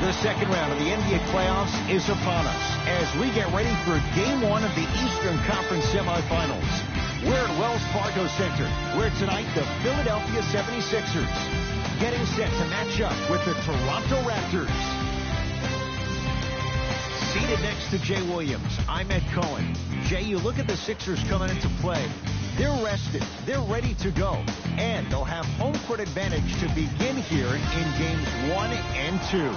The second round of the NBA playoffs is upon us as we get ready for Game 1 of the Eastern Conference semifinals. We're at Wells Fargo Center, where tonight the Philadelphia 76ers getting set to match up with the Toronto Raptors. Seated next to Jay Williams, I'm Ed Cohen. Jay, you look at the Sixers coming into play. They're rested, they're ready to go, and they'll have home court advantage to begin here in Games 1 and 2.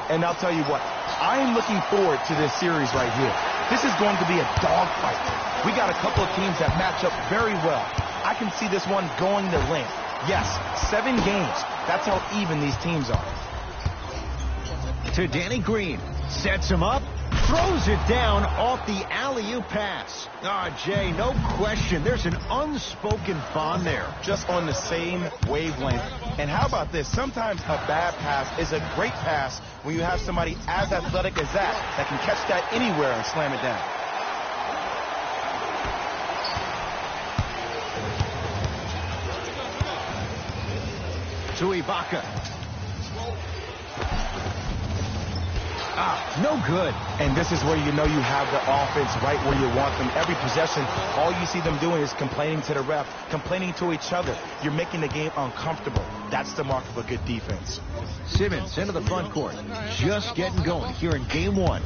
And I'll tell you what, I am looking forward to this series right here. This is going to be a dogfight. We got a couple of teams that match up very well. I can see this one going to length. Yes, 7 games. That's how even these teams are. To Danny Green, sets him up, throws it down off the alley-oop pass. Jay, no question, there's an unspoken bond there. Just on the same wavelength. And how about this? Sometimes a bad pass is a great pass when you have somebody as athletic as that can catch that anywhere and slam it down. To Ibaka. No good. And this is where you know you have the offense right where you want them. Every possession, all you see them doing is complaining to the ref, complaining to each other. You're making the game uncomfortable. That's the mark of a good defense. Simmons into the front court. Just getting going here in Game 1.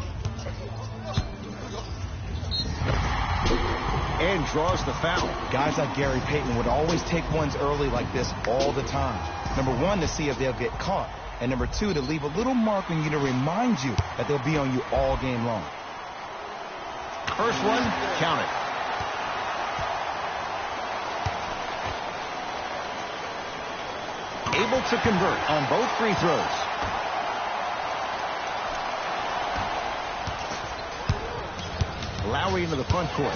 And draws the foul. Guys like Gary Payton would always take ones early like this all the time. Number 1, to see if they'll get caught. And number 2, to leave a little mark on you to remind you that they'll be on you all game long. First one, count it. Able to convert on both free throws. Lowry into the front court.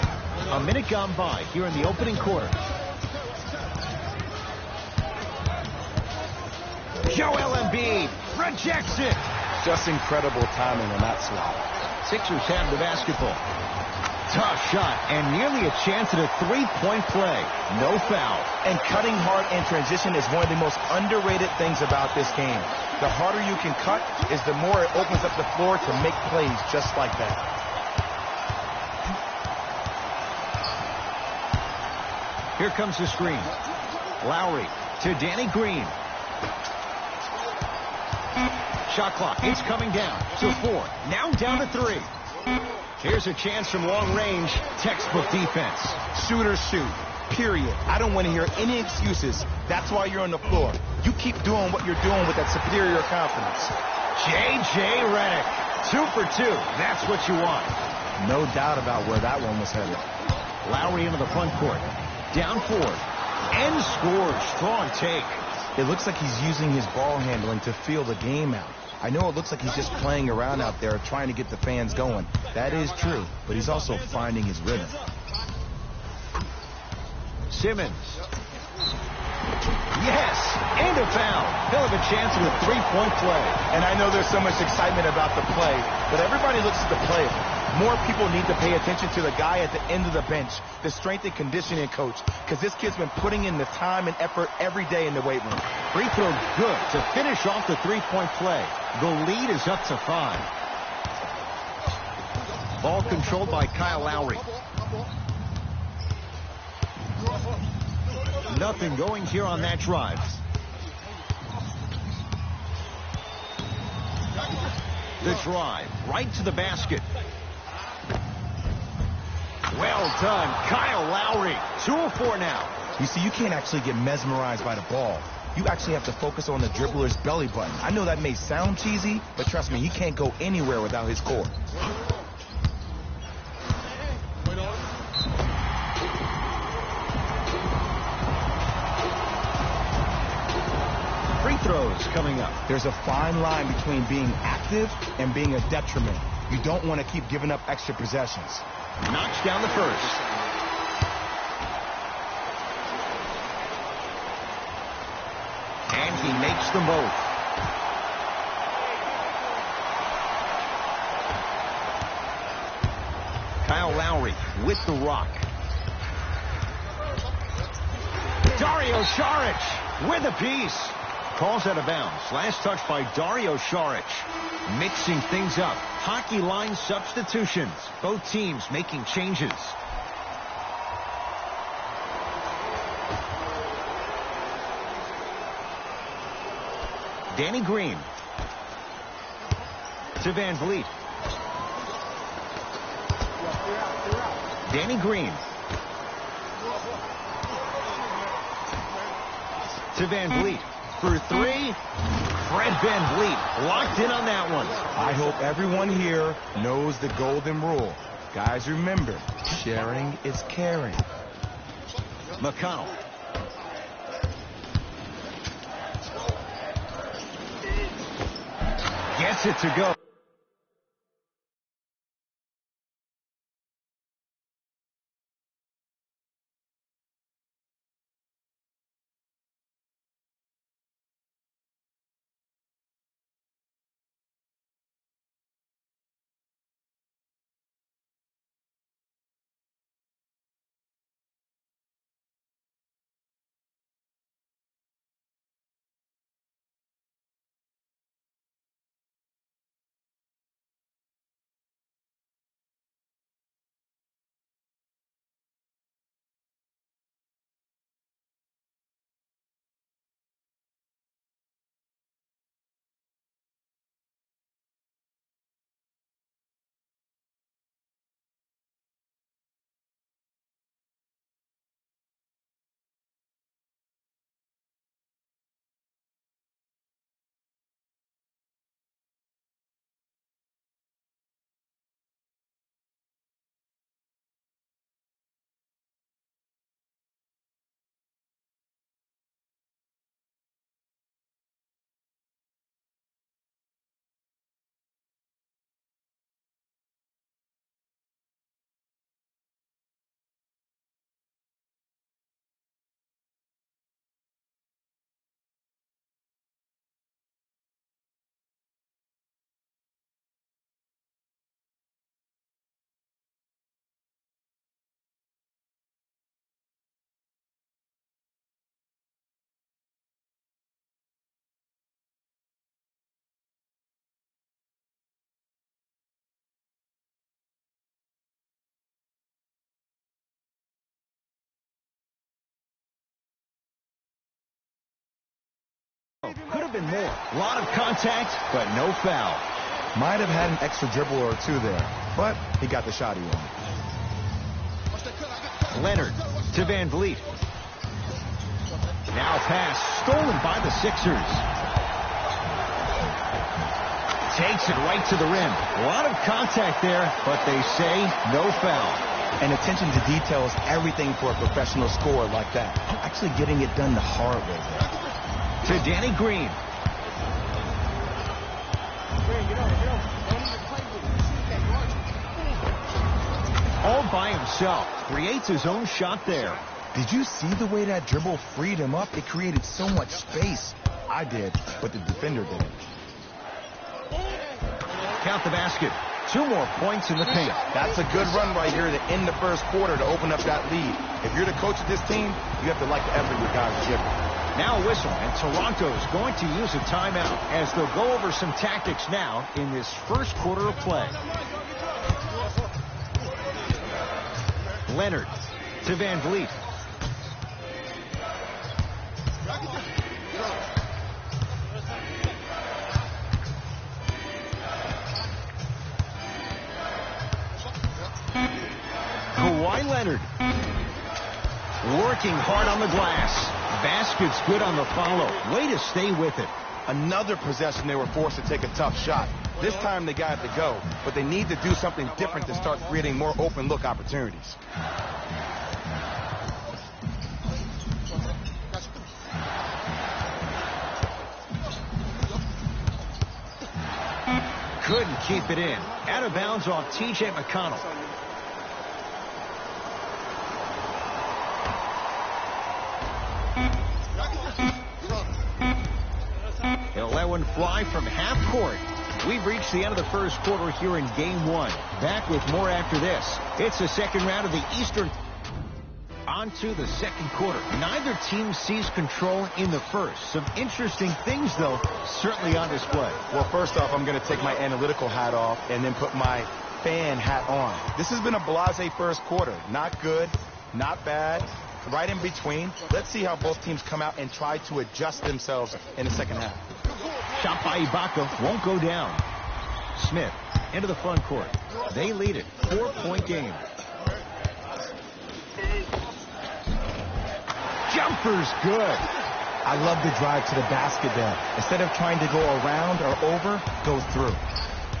A minute gone by here in the opening quarter. Joel Embiid rejects it. Just incredible timing on that swap. Sixers have the basketball. Tough shot and nearly a chance at a three-point play. No foul. And cutting hard in transition is one of the most underrated things about this game. The harder you can cut is the more it opens up the floor to make plays just like that. Here comes the screen. Lowry to Danny Green. Shot clock, it's coming down to 4. Now down to 3. Here's a chance from long range. Textbook defense. Shoot or shoot, period. I don't want to hear any excuses. That's why you're on the floor. You keep doing what you're doing with that superior confidence. J.J. Redick, 2 for 2. That's what you want. No doubt about where that one was headed. Lowry into the front court. Down 4. And scores. Strong take. It looks like he's using his ball handling to feel the game out. I know it looks like he's just playing around out there trying to get the fans going. That is true, but he's also finding his rhythm. Simmons. Yes, and a foul. He'll have a chance at a three-point play. And I know there's so much excitement about the play, but everybody looks at the player. More people need to pay attention to the guy at the end of the bench, the strength and conditioning coach, because this kid's been putting in the time and effort every day in the weight room. Free throw good to finish off the three-point play. The lead is up to 5. Ball controlled by Kyle Lowry. Nothing going here on that drive. The drive right to the basket. Well done, Kyle Lowry. 2 of 4 now. You see, you can't actually get mesmerized by the ball. You actually have to focus on the dribbler's belly button. I know that may sound cheesy, but trust me, he can't go anywhere without his core. Free throws coming up. There's a fine line between being active and being a detriment. You don't want to keep giving up extra possessions. Knocks down the first. And he makes them both. Kyle Lowry with the rock. Dario Saric with a piece. Calls out of bounds. Last touch by Dario Saric. Mixing things up. Hockey line substitutions. Both teams making changes. Danny Green. To Van Vliet. Danny Green. To Van Vliet. For three. Fred Van Vliet locked in on that one. I hope everyone here knows the golden rule. Guys, remember, sharing is caring. McConnell. Gets it to go. Could have been more. A lot of contact, but no foul. Might have had an extra dribble or two there, but he got the shot he wanted. Leonard to Van Vliet. Now pass stolen by the Sixers. Takes it right to the rim. A lot of contact there, but they say no foul. And attention to detail is everything for a professional scorer like that. Actually getting it done the hard way there. To Danny Green. All by himself. Creates his own shot there. Did you see the way that dribble freed him up? It created so much space. I did, but the defender didn't. Count the basket. 2 more points in the paint. That's a good run right here to end the first quarter to open up that lead. If you're the coach of this team, you have to like the effort your guys give. Now a whistle, and Toronto's going to use a timeout as they'll go over some tactics now in this first quarter of play. Leonard to Van Vliet. Kawhi Leonard. Working hard on the glass. Basket's good on the follow. Way to stay with it. Another possession they were forced to take a tough shot. This time they got it to go, but they need to do something different to start creating more open look opportunities. Couldn't keep it in. Out of bounds off T.J. McConnell. He'll let one fly from half court. We've reached the end of the first quarter here in Game 1. Back with more after this. It's the second round of the Eastern On to the second quarter. Neither team sees control in the first. Some interesting things, though, certainly on display. Well, first off, I'm going to take my analytical hat off and then put my fan hat on. This has been a blasé first quarter. Not good, not bad, right in between. Let's see how both teams come out and try to adjust themselves in the second half. Shot by Ibaka won't go down. Smith into the front court. They lead it. 4-point game. Jumper's good. I love the drive to the basket there. Instead of trying to go around or over, go through.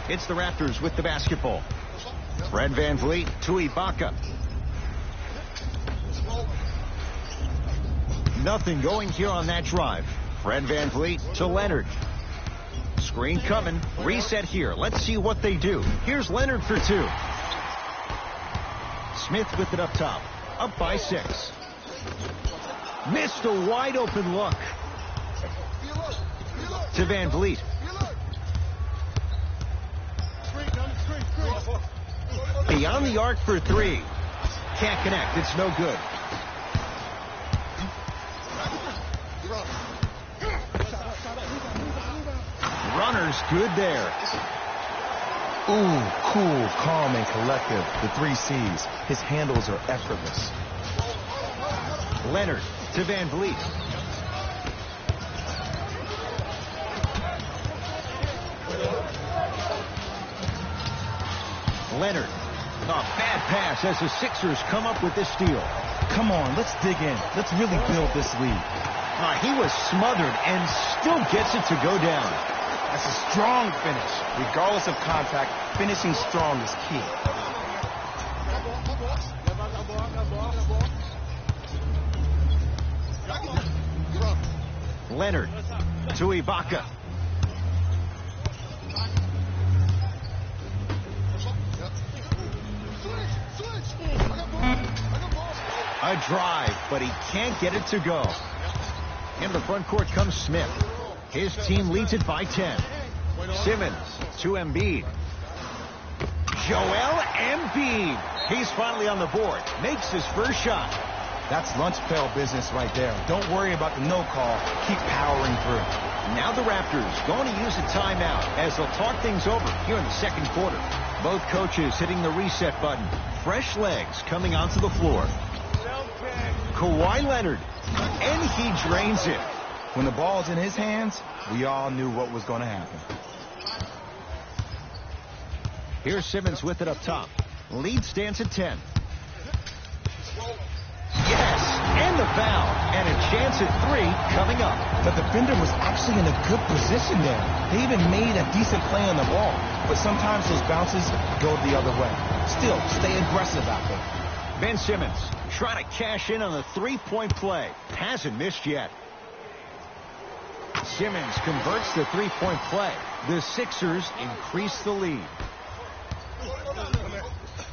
It's the Raptors with the basketball. Fred VanVleet to Ibaka. Nothing going here on that drive. Fred VanVleet to Leonard. Screen coming. Reset here. Let's see what they do. Here's Leonard for two. Smith with it up top. Up by 6. Missed a wide open look. To VanVleet. Beyond the arc for 3. Can't connect. It's no good. Runner's good there. Ooh, cool, calm, and collective. The 3 C's. His handles are effortless. Leonard to VanVleet. Leonard. A bad pass as the Sixers come up with this steal. Come on, let's dig in. Let's really build this lead. He was smothered and still gets it to go down. That's a strong finish. Regardless of contact, finishing strong is key. Leonard to Ibaka. A drive, but he can't get it to go. In the front court comes Smith. His team leads it by 10. Simmons to Embiid. Joel Embiid. He's finally on the board. Makes his first shot. That's lunch pail business right there. Don't worry about the no call. Keep powering through. Now the Raptors going to use a timeout as they'll talk things over here in the second quarter. Both coaches hitting the reset button. Fresh legs coming onto the floor. Kawhi Leonard. And he drains it. When the ball's in his hands, we all knew what was going to happen. Here's Simmons with it up top. Lead stands at 10. Yes, and the foul. And a chance at 3 coming up. The defender was actually in a good position there. They even made a decent play on the ball. But sometimes those bounces go the other way. Still, stay aggressive out there. Ben Simmons trying to cash in on the 3-point play. Hasn't missed yet. Simmons converts the 3-point play. The Sixers increase the lead.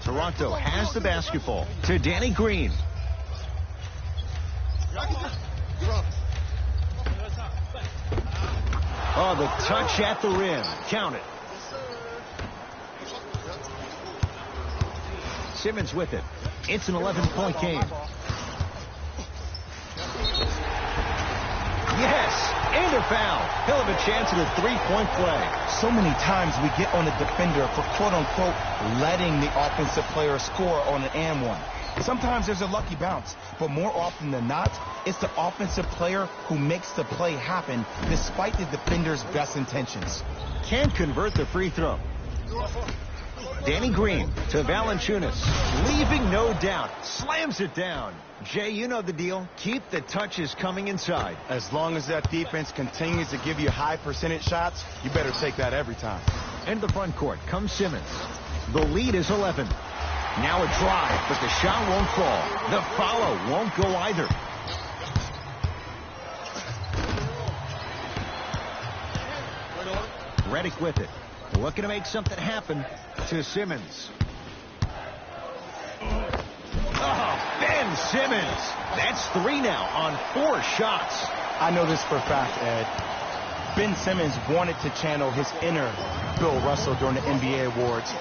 Toronto has the basketball to Danny Green. Oh, the touch at the rim. Count it. Simmons with it. It's an 11-point game. Yes, and a foul. Hell of a chance at a 3-point play. So many times we get on the defender for quote-unquote letting the offensive player score on an and one. Sometimes there's a lucky bounce, but more often than not, it's the offensive player who makes the play happen despite the defender's best intentions. Can't convert the free throw. Danny Green to Valanciunas, leaving no doubt, slams it down. Jay, you know the deal. Keep the touches coming inside. As long as that defense continues to give you high percentage shots, you better take that every time. Into the front court comes Simmons. The lead is 11. Now a drive, but the shot won't fall. The follow won't go either. Redick with it. Looking to make something happen to Simmons. Oh, Ben Simmons. That's 3 now on 4 shots. I know this for a fact, Ed. Ben Simmons wanted to channel his inner Bill Russell during the NBA awards.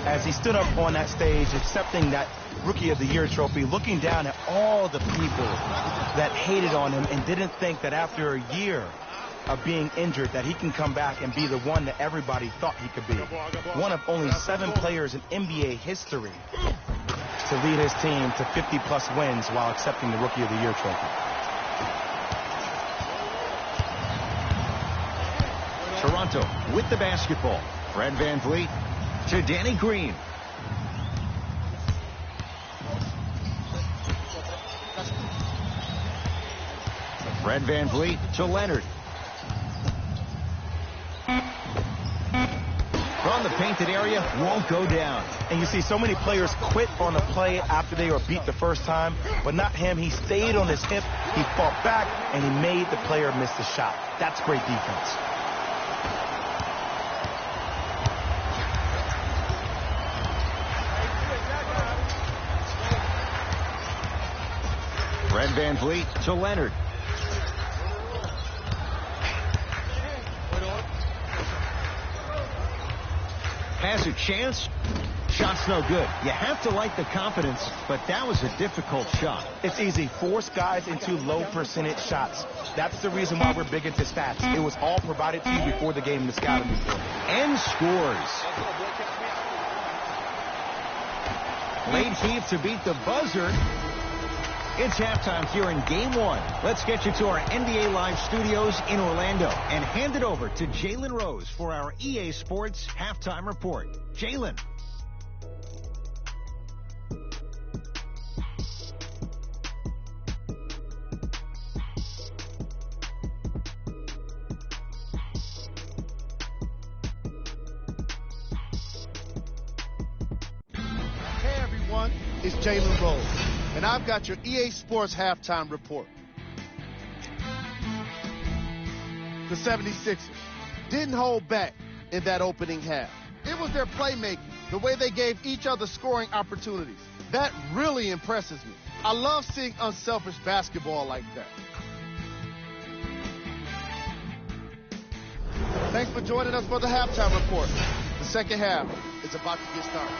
as he stood up on that stage, accepting that Rookie of the Year trophy, looking down at all the people that hated on him and didn't think that after a year of being injured that he can come back and be the one that everybody thought he could be. One of only 7 players in NBA history to lead his team to 50-plus wins while accepting the Rookie of the Year trophy. Toronto with the basketball. Fred VanVleet to Danny Green. Fred VanVleet to Leonard. From the painted area, won't go down. And you see so many players quit on a play after they were beat the first time, but not him. He stayed on his hip, he fought back, and he made the player miss the shot. That's great defense. Fred VanVleet to Leonard. Has a chance. Shot's no good. You have to like the confidence, but that was a difficult shot. It's easy. Force guys into low percentage shots. That's the reason why we're big into stats. It was all provided to you before the game in the scouting report. And scores. Late heave to beat the buzzer. It's halftime here in Game 1. Let's get you to our NBA Live studios in Orlando and hand it over to Jalen Rose for our EA Sports Halftime Report. Jalen. Hey everyone, it's Jalen Rose. And I've got your EA Sports Halftime Report. The 76ers didn't hold back in that opening half. It was their playmaking, the way they gave each other scoring opportunities. That really impresses me. I love seeing unselfish basketball like that. Thanks for joining us for the Halftime Report. The second half is about to get started.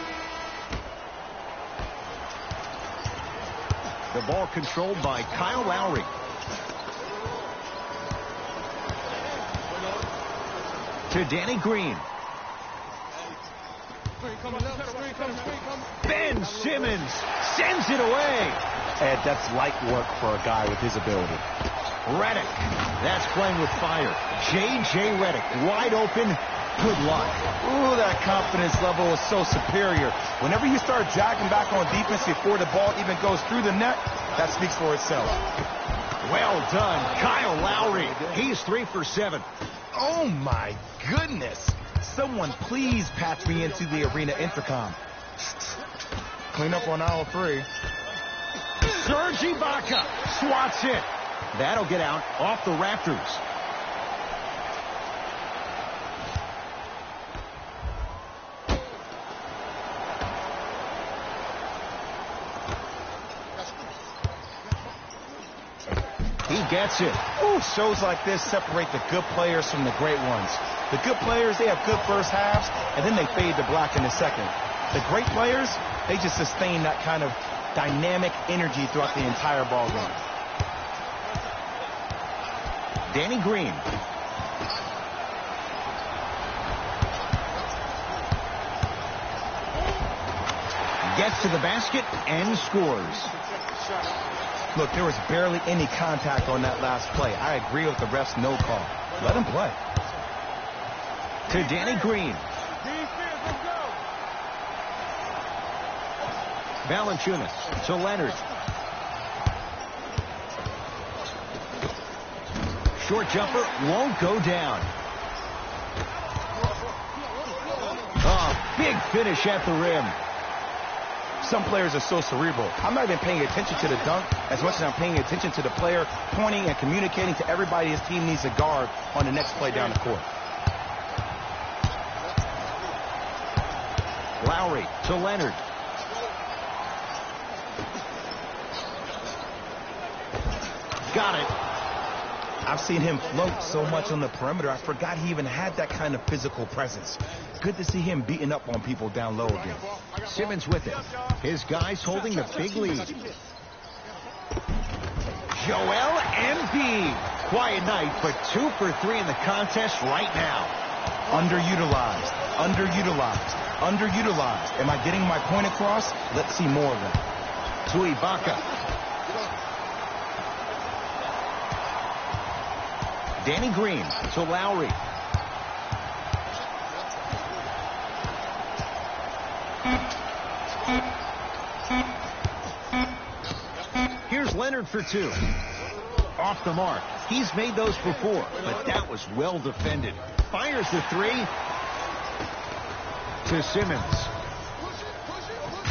The ball controlled by Kyle Lowry. To Danny Green. Ben Simmons sends it away. And that's light work for a guy with his ability. Redick. That's playing with fire. J.J. Redick wide open. Good luck. Ooh, that confidence level is so superior. Whenever you start dragging back on defense before the ball even goes through the net, that speaks for itself. Well done, Kyle Lowry. He's 3 for 7. Oh, my goodness. Someone please patch me into the arena intercom. Clean up on aisle 3. Serge Ibaka swats it. That'll get out off the Raptors. He gets it. Ooh, shows like this separate the good players from the great ones. The good players, they have good first halves, and then they fade to black in the second. The great players, they just sustain that kind of dynamic energy throughout the entire ball game. Danny Green. Gets to the basket and scores. Look, there was barely any contact on that last play. I agree with the ref's no call. Let him play. To Danny Green. Valanciunas to Leonard. Short jumper won't go down. Oh, big finish at the rim. Some players are so cerebral. I'm not even paying attention to the dunk as much as I'm paying attention to the player pointing and communicating to everybody his team needs a guard on the next play down the court. Lowry to Leonard. Got it. I've seen him float so much on the perimeter, I forgot he even had that kind of physical presence. Good to see him beating up on people down low again. Simmons with it. His guys holding the big lead. Joel Embiid. Quiet night, but 2 for 3 in the contest right now. Underutilized. Am I getting my point across? Let's see more of that. To Ibaka. Danny Green to Lowry. Here's Leonard for 2. Off the mark. He's made those before, but that was well defended. Fires the 3. To Simmons.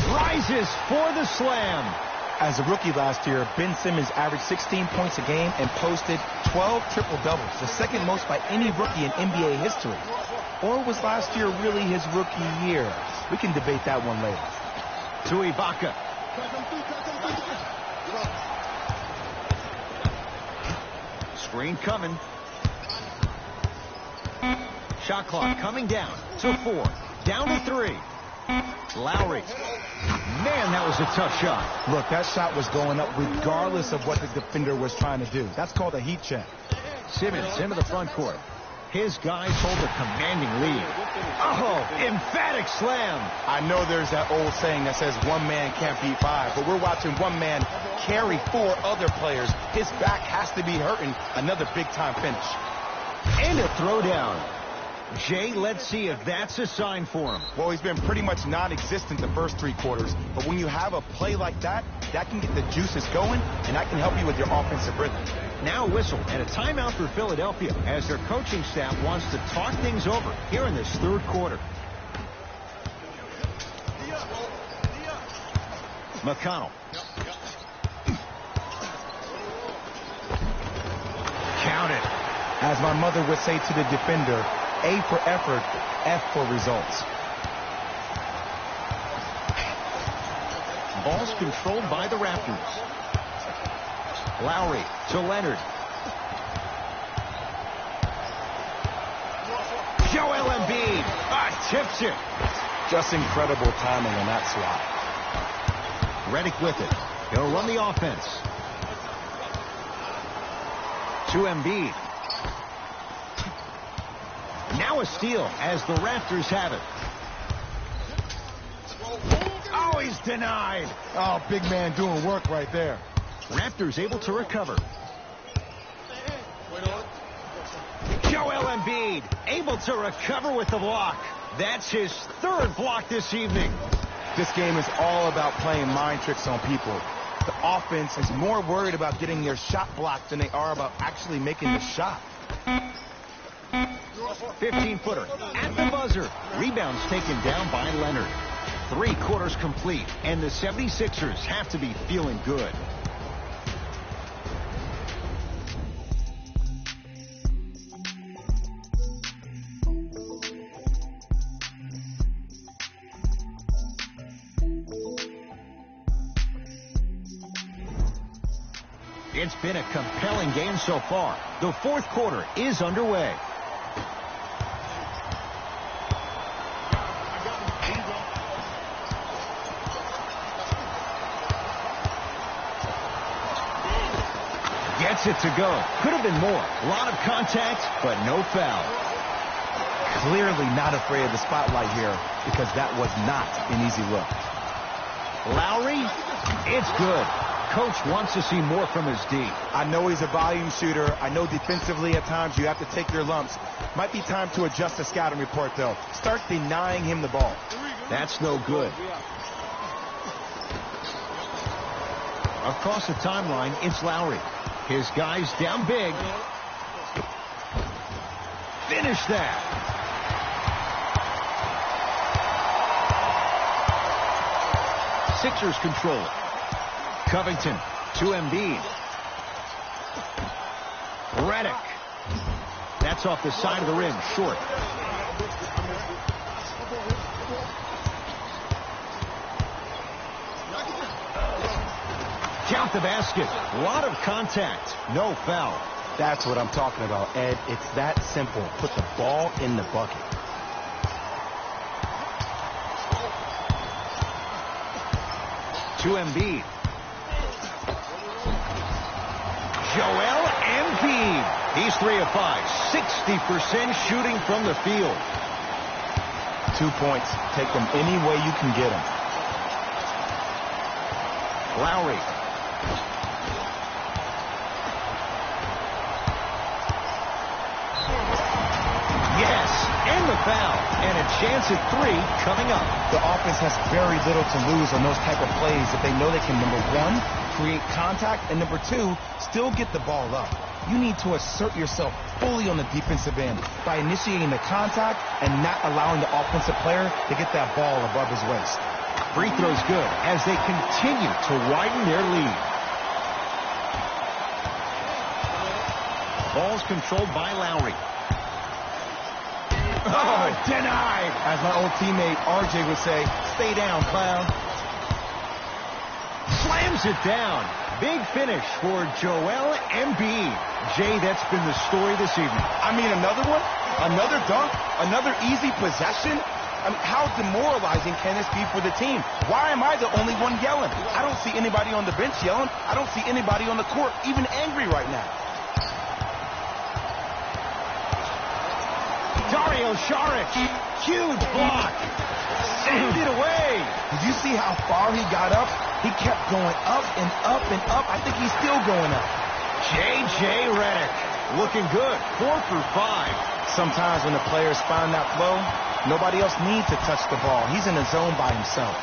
Rises for the slam. As a rookie last year, Ben Simmons averaged 16 points a game and posted 12 triple-doubles, the second most by any rookie in NBA history. Or was last year really his rookie year? We can debate that one later. To Ibaka. Screen coming. Shot clock coming down to 4. Down to 3. Lowry. Man, that was a tough shot. Look, that shot was going up regardless of what the defender was trying to do. That's called a heat check. Simmons into the front court. His guys hold a commanding lead. Oh, emphatic slam. I know there's that old saying that says one man can't beat 5, but we're watching one man carry 4 other players. His back has to be hurting. Another big-time finish. And a throwdown. Jay, let's see if that's a sign for him. Well, he's been pretty much non-existent the first 3 quarters, but when you have a play like that, that can get the juices going, and that can help you with your offensive rhythm. Now a whistle and a timeout for Philadelphia as their coaching staff wants to talk things over here in this 3rd quarter. McConnell. Count it. As my mother would say to the defender, A for effort, F for results. Ball's controlled by the Raptors. Lowry to Leonard. Joel Embiid tips it. Just incredible timing on that swat. Redick with it. He'll run the offense. To Embiid. Now a steal as the Raptors have it. Oh, he's denied. Oh, big man doing work right there. Raptors able to recover. Joel Embiid able to recover with the block. That's his 3rd block this evening. This game is all about playing mind tricks on people. The offense is more worried about getting their shot blocked than they are about actually making the shot. 15-footer at the buzzer. Rebounds taken down by Leonard. 3 quarters complete, and the 76ers have to be feeling good. It's been a compelling game so far. The 4th quarter is underway. Gets it to go. Could have been more. A lot of contact, but no foul. Clearly not afraid of the spotlight here because that was not an easy look. Lowry, it's good. Coach wants to see more from his D. I know he's a volume shooter. I know defensively at times you have to take your lumps. Might be time to adjust the scouting report, though. Start denying him the ball. That's no good. Across the timeline, it's Lowry. His guys down big. Finish that. Sixers control it. Covington to Embiid. Redick. That's off the side of the rim, short. Count the basket. A lot of contact. No foul. That's what I'm talking about, Ed. It's that simple. Put the ball in the bucket. To Embiid. Joel Embiid. He's 3 of 5. 60% shooting from the field. 2 points. Take them any way you can get them. Lowry. Yes, and the foul. And a chance at 3 coming up. The offense has very little to lose on those type of plays if they know they can, number 1, create contact, and number 2, still get the ball up. You need to assert yourself fully on the defensive end by initiating the contact and not allowing the offensive player to get that ball above his waist. Free throw's good as they continue to widen their lead. Ball's controlled by Lowry. Oh, denied! As my old teammate RJ would say, stay down, clown. Slams it down. Big finish for Joel Embiid. Jay, that's been the story this evening. I mean, another one? Another dunk? Another easy possession? I mean, how demoralizing can this be for the team? Why am I the only one yelling? I don't see anybody on the bench yelling. I don't see anybody on the court even angry right now. Dario Saric, huge block. Send it away. Did you see how far he got up? He kept going up and up and up. I think he's still going up. J.J. Redick, looking good, 4 for 5. Sometimes when the players find that flow, nobody else needs to touch the ball. He's in the zone by himself.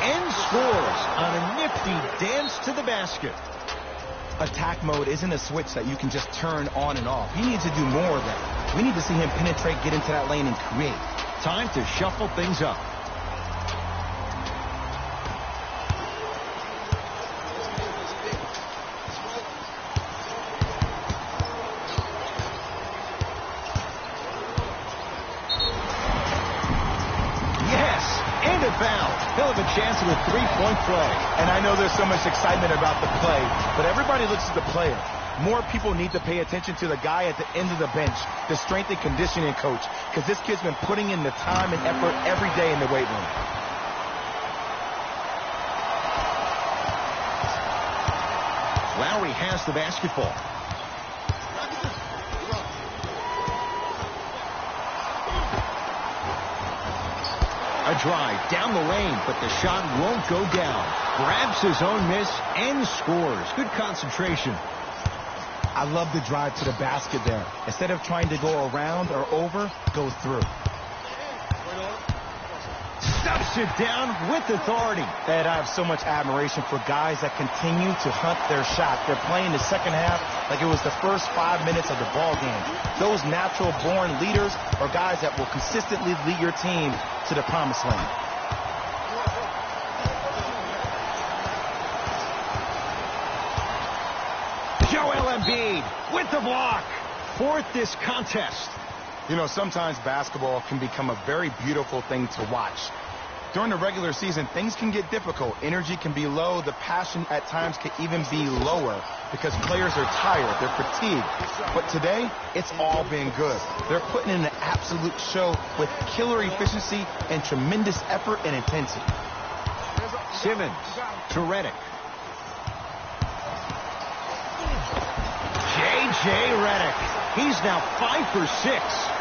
And scores on a nifty dance to the basket. Attack mode isn't a switch that you can just turn on and off. He needs to do more of that. We need to see him penetrate, get into that lane, and create. Time to shuffle things up. Foul. He'll have a chance at a 3-point play. And I know there's so much excitement about the play, but everybody looks at the player. More people need to pay attention to the guy at the end of the bench, the strength and conditioning coach, because this kid's been putting in the time and effort every day in the weight room. Lowry has the basketball. A drive down the lane, but the shot won't go down. Grabs his own miss and scores. Good concentration. I love the drive to the basket there. Instead of trying to go around or over, go through. Stuffs it down with authority. Ed, I have so much admiration for guys that continue to hunt their shot. They're playing the second half like it was the first 5 minutes of the ball game. Those natural-born leaders are guys that will consistently lead your team to the promised land. Joel Embiid with the block. 4th this contest. You know, sometimes basketball can become a very beautiful thing to watch. During the regular season, things can get difficult. Energy can be low. The passion at times can even be lower because players are tired. They're fatigued. But today, it's all been good. They're putting in an absolute show with killer efficiency and tremendous effort and intensity. Simmons to Redick. J.J. Redick. He's now 5 for 6.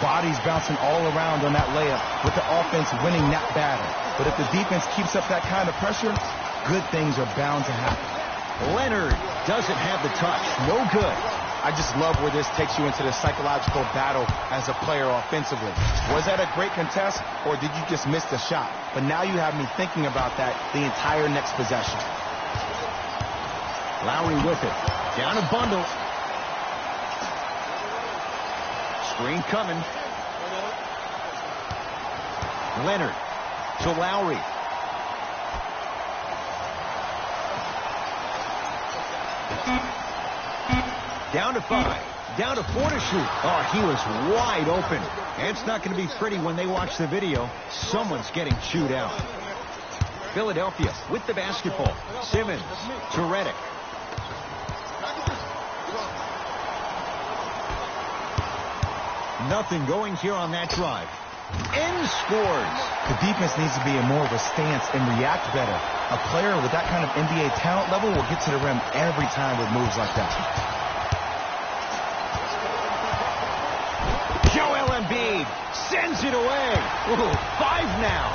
Bodies bouncing all around on that layup with the offense winning that battle. But if the defense keeps up that kind of pressure, good things are bound to happen. Leonard doesn't have the touch. No good. I just love where this takes you into the psychological battle as a player offensively. Was that a great contest, or did you just miss the shot? But now you have me thinking about that the entire next possession. Lowry with it. Down a bundle. Screen coming. Leonard to Lowry. Down to 5. Down to 4 to shoot. Oh, he was wide open. It's not going to be pretty when they watch the video. Someone's getting chewed out. Philadelphia with the basketball. Simmons to Redick. Nothing going here on that drive. And scores. The defense needs to be in more of a stance and react better. A player with that kind of NBA talent level will get to the rim every time with moves like that. Joel Embiid sends it away. Ooh, 5 now.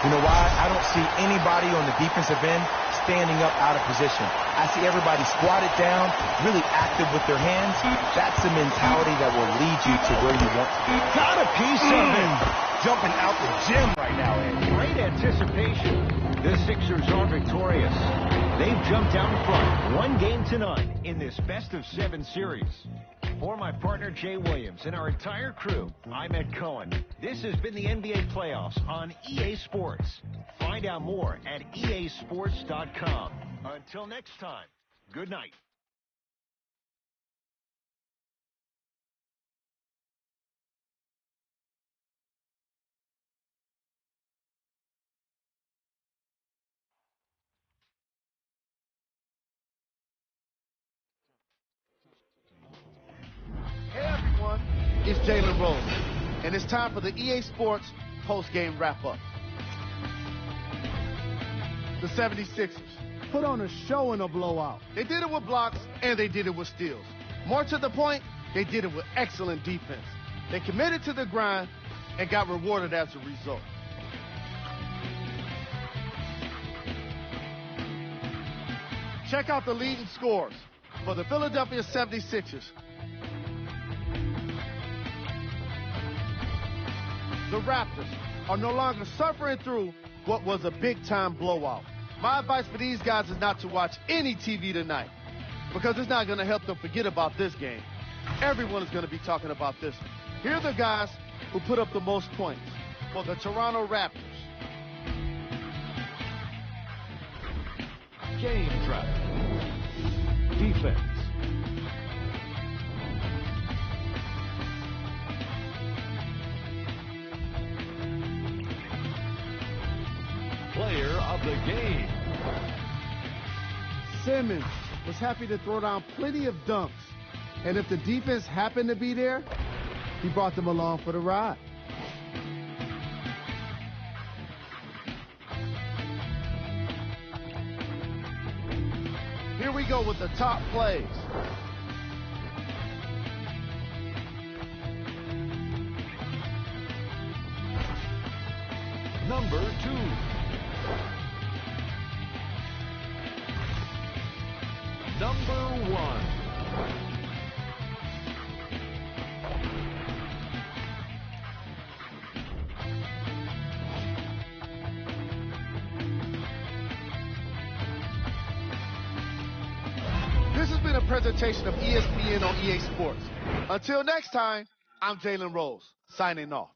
You know why? I don't see anybody on the defensive end standing up out of position. I see everybody squatted down, really active with their hands. That's the mentality that will lead you to where you want to be. Got a piece of it. Jumping out the gym right now, Ed. Great anticipation. The Sixers are victorious. They've jumped out in front 1 game to none in this best-of-7 series. For my partner, Jay Williams, and our entire crew, I'm Ed Cohen. This has been the NBA Playoffs on EA Sports. Find out more at easports.com. Until next time, good night. Hey everyone, it's Jalen Rose, and it's time for the EA Sports post-game wrap-up. The 76ers put on a show in a blowout. They did it with blocks, and they did it with steals. More to the point, they did it with excellent defense. They committed to the grind and got rewarded as a result. Check out the leading scores for the Philadelphia 76ers. The Raptors are no longer suffering through what was a big-time blowout. My advice for these guys is not to watch any TV tonight because it's not going to help them forget about this game. Everyone is going to be talking about this one. Here are the guys who put up the most points for the Toronto Raptors. Game traffic. Defense. Player of the game. Simmons was happy to throw down plenty of dunks. And if the defense happened to be there, he brought them along for the ride. Here we go with the top plays. Number 2. Number 1. This has been a presentation of ESPN on EA Sports. Until next time, I'm Jalen Rose, signing off.